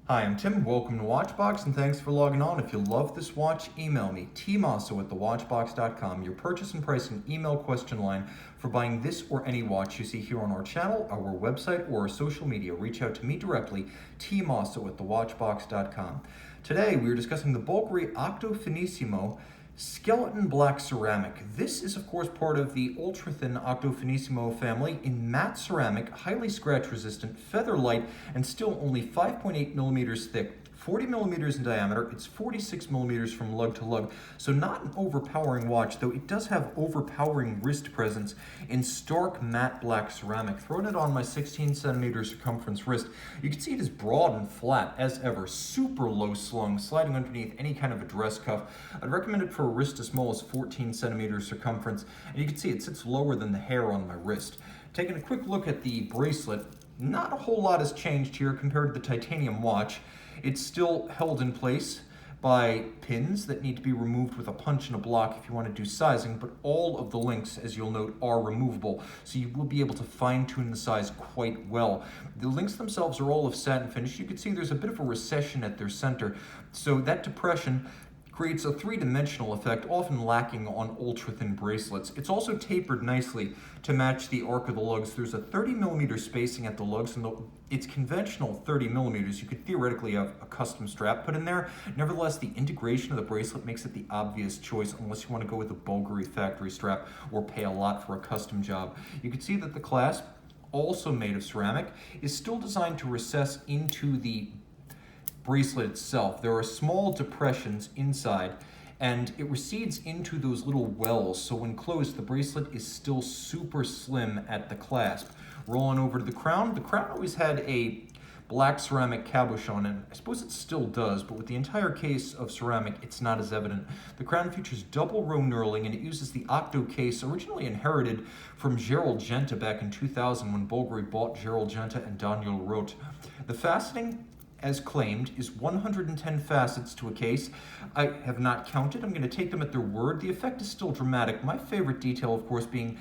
Hi, I'm Tim. Welcome to Watchbox, and thanks for logging on. If you love this watch, email me, tmosso@thewatchbox.com, your purchase and pricing email question line for buying this or any watch you see here on our channel, our website, or our social media. Reach out to me directly, tmosso@thewatchbox.com. Today, we are discussing the Bulgari Octo Finissimo skeleton black ceramic. This is of course part of the ultra thin Octo Finissimo family in matte ceramic, highly scratch resistant, feather light, and still only 5.8 millimeters thick. 40 millimeters in diameter. It's 46 millimeters from lug to lug, so not an overpowering watch, though it does have overpowering wrist presence in stark matte black ceramic. Throwing it on my 16 centimeter circumference wrist, you can see it is broad and flat as ever, super low slung, sliding underneath any kind of a dress cuff. I'd recommend it for a wrist as small as 14 centimeters circumference, and you can see it sits lower than the hair on my wrist. Taking a quick look at the bracelet, not a whole lot has changed here compared to the titanium watch. It's still held in place by pins that need to be removed with a punch and a block if you want to do sizing, but all of the links, as you'll note, are removable, so you will be able to fine-tune the size quite well. The links themselves are all of satin finish. You can see there's a bit of a recession at their center, so that depression creates a three-dimensional effect, often lacking on ultra-thin bracelets. It's also tapered nicely to match the arc of the lugs. There's a 30 millimeter spacing at the lugs, and it's conventional 30 millimeters. You could theoretically have a custom strap put in there. Nevertheless, the integration of the bracelet makes it the obvious choice unless you want to go with a Bulgari factory strap or pay a lot for a custom job. You can see that the clasp, also made of ceramic, is still designed to recess into the bracelet itself. There are small depressions inside, and it recedes into those little wells, so when closed, the bracelet is still super slim at the clasp. Rolling over to the crown always had a black ceramic cabochon, and I suppose it still does, but with the entire case of ceramic, it's not as evident. The crown features double row knurling, and it uses the Octo case, originally inherited from Gerald Genta back in 2000 when Bulgari bought Gerald Genta and Daniel Roth. The faceting, as claimed, is 110 facets to a case. I have not counted. I'm going to take them at their word. The effect is still dramatic. My favorite detail, of course, being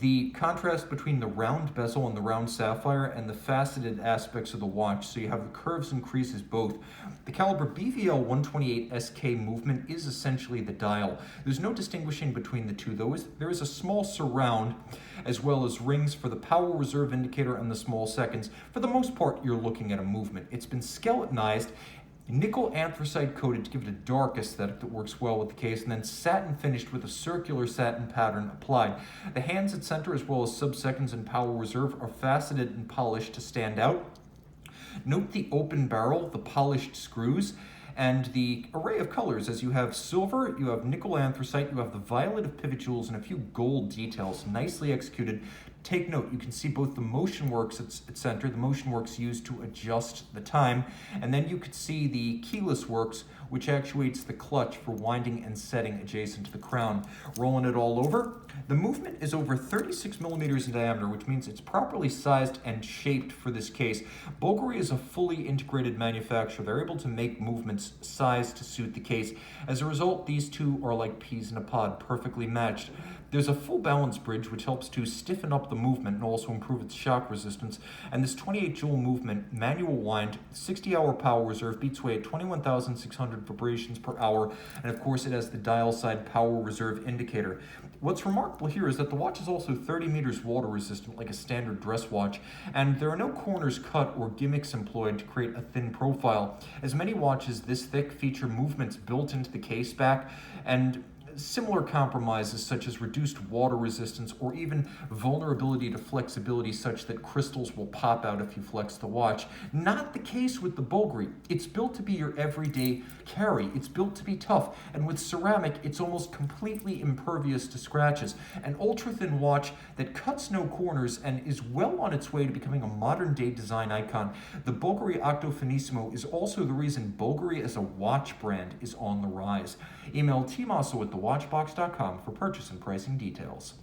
the contrast between the round bezel and the round sapphire and the faceted aspects of the watch, so you have the curves and creases both. The caliber BVL 128 SK movement is essentially the dial. There's no distinguishing between the two, though. There is a small surround, as well as rings for the power reserve indicator and the small seconds. For the most part, you're looking at a movement. It's been skeletonized, nickel anthracite coated to give it a dark aesthetic that works well with the case, and then satin finished with a circular satin pattern applied. The hands at center, as well as sub-seconds and power reserve, are faceted and polished to stand out. Note the open barrel, the polished screws, and the array of colors, as you have silver, you have nickel anthracite, you have the violet of pivot jewels, and a few gold details, nicely executed. Take note, you can see both the motion works at center, the motion works used to adjust the time, and then you could see the keyless works, which actuates the clutch for winding and setting adjacent to the crown. Rolling it all over, the movement is over 36 millimeters in diameter, which means it's properly sized and shaped for this case. Bulgari is a fully integrated manufacturer. They're able to make movements sized to suit the case. As a result, these two are like peas in a pod, perfectly matched. There's a full balance bridge, which helps to stiffen up the movement and also improve its shock resistance. And this 28 joule movement, manual wind, 60-hour power reserve, beats away at 21,600 vibrations per hour. And of course, it has the dial side power reserve indicator. What's remarkable here is that the watch is also 30 meters water resistant, like a standard dress watch, and there are no corners cut or gimmicks employed to create a thin profile, as many watches this thick feature movements built into the case back, and similar compromises such as reduced water resistance or even vulnerability to flexibility such that crystals will pop out if you flex the watch. Not the case with the Bulgari. It's built to be your everyday carry. It's built to be tough, and with ceramic, it's almost completely impervious to scratches. An ultra-thin watch that cuts no corners and is well on its way to becoming a modern-day design icon. The Bulgari Octo Finissimo is also the reason Bulgari as a watch brand is on the rise. Email tmosso@thewatchbox.com for purchase and pricing details.